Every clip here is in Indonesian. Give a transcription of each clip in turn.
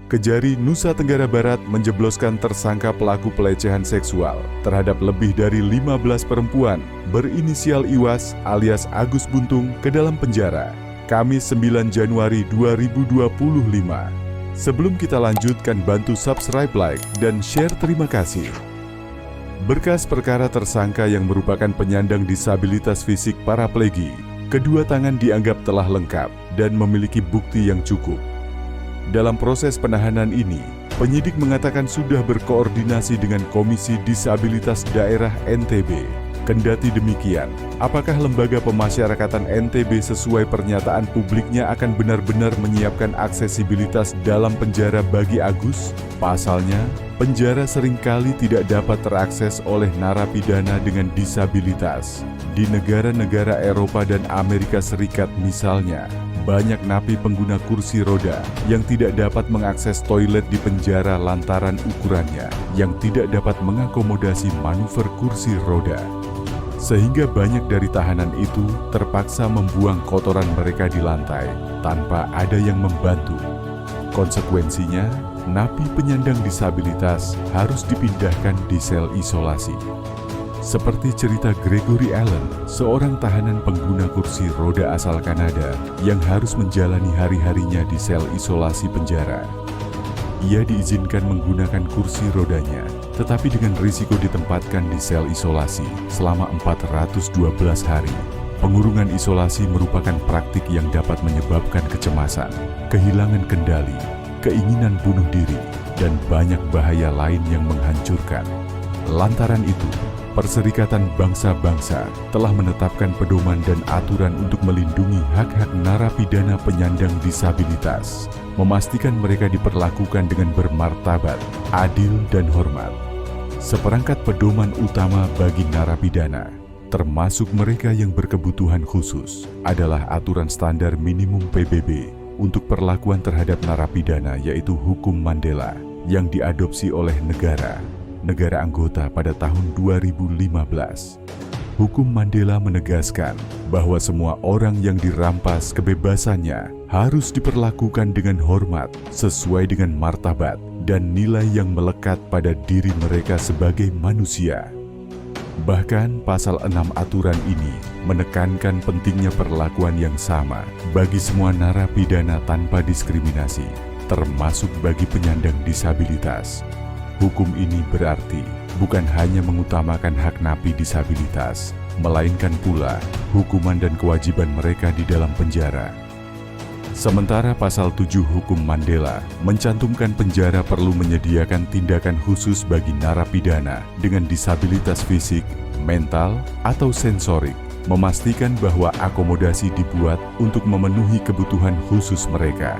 Kejari Nusa Tenggara Barat menjebloskan tersangka pelaku pelecehan seksual terhadap lebih dari 15 perempuan berinisial Iwas alias Agus Buntung ke dalam penjara, Kamis 9 Januari 2025. Sebelum kita lanjutkan, bantu subscribe, like, dan share. Terima kasih. Berkas perkara tersangka yang merupakan penyandang disabilitas fisik paraplegi, kedua tangan dianggap telah lengkap dan memiliki bukti yang cukup. Dalam proses penahanan ini, penyidik mengatakan sudah berkoordinasi dengan Komisi Disabilitas Daerah NTB. Kendati demikian, apakah lembaga pemasyarakatan NTB sesuai pernyataan publiknya akan benar-benar menyiapkan aksesibilitas dalam penjara bagi Agus? Pasalnya, penjara seringkali tidak dapat terakses oleh narapidana dengan disabilitas. Di negara-negara Eropa dan Amerika Serikat misalnya, banyak napi pengguna kursi roda yang tidak dapat mengakses toilet di penjara lantaran ukurannya yang tidak dapat mengakomodasi manuver kursi roda. Sehingga banyak dari tahanan itu terpaksa membuang kotoran mereka di lantai tanpa ada yang membantu. Konsekuensinya, napi penyandang disabilitas harus dipindahkan di sel isolasi. Seperti cerita Gregory Allen, seorang tahanan pengguna kursi roda asal Kanada yang harus menjalani hari-harinya di sel isolasi penjara. Ia diizinkan menggunakan kursi rodanya, tetapi dengan risiko ditempatkan di sel isolasi selama 412 hari. Pengurungan isolasi merupakan praktik yang dapat menyebabkan kecemasan, kehilangan kendali, keinginan bunuh diri, dan banyak bahaya lain yang menghancurkan. Lantaran itu, Perserikatan Bangsa-Bangsa telah menetapkan pedoman dan aturan untuk melindungi hak-hak narapidana penyandang disabilitas, memastikan mereka diperlakukan dengan bermartabat, adil, dan hormat. Seperangkat pedoman utama bagi narapidana, termasuk mereka yang berkebutuhan khusus, adalah aturan standar minimum PBB untuk perlakuan terhadap narapidana, yaitu Hukum Mandela yang diadopsi oleh negara anggota pada tahun 2015. Hukum Mandela menegaskan bahwa semua orang yang dirampas kebebasannya harus diperlakukan dengan hormat sesuai dengan martabat dan nilai yang melekat pada diri mereka sebagai manusia. Bahkan pasal 6 aturan ini menekankan pentingnya perlakuan yang sama bagi semua narapidana tanpa diskriminasi, termasuk bagi penyandang disabilitas. Hukum ini berarti bukan hanya mengutamakan hak napi disabilitas, melainkan pula hukuman dan kewajiban mereka di dalam penjara. Sementara pasal 7 Hukum Mandela mencantumkan penjara perlu menyediakan tindakan khusus bagi narapidana dengan disabilitas fisik, mental, atau sensorik, memastikan bahwa akomodasi dibuat untuk memenuhi kebutuhan khusus mereka.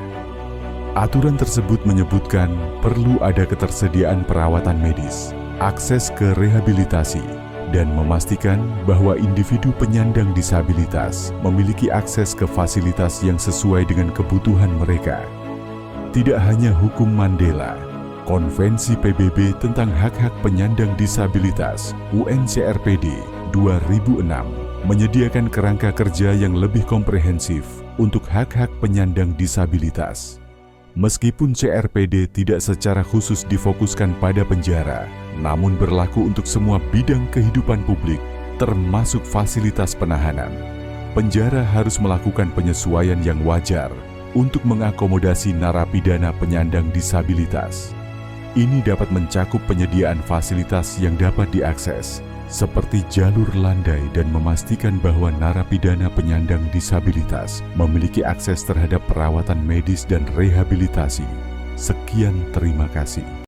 Aturan tersebut menyebutkan perlu ada ketersediaan perawatan medis, akses ke rehabilitasi, dan memastikan bahwa individu penyandang disabilitas memiliki akses ke fasilitas yang sesuai dengan kebutuhan mereka. Tidak hanya Hukum Mandela, Konvensi PBB tentang Hak-Hak Penyandang Disabilitas (UNCRPD) 2006 menyediakan kerangka kerja yang lebih komprehensif untuk hak-hak penyandang disabilitas. Meskipun CRPD tidak secara khusus difokuskan pada penjara, namun berlaku untuk semua bidang kehidupan publik, termasuk fasilitas penahanan. Penjara harus melakukan penyesuaian yang wajar untuk mengakomodasi narapidana penyandang disabilitas. Ini dapat mencakup penyediaan fasilitas yang dapat diakses, seperti jalur landai, dan memastikan bahwa narapidana penyandang disabilitas memiliki akses terhadap perawatan medis dan rehabilitasi. Sekian, terima kasih.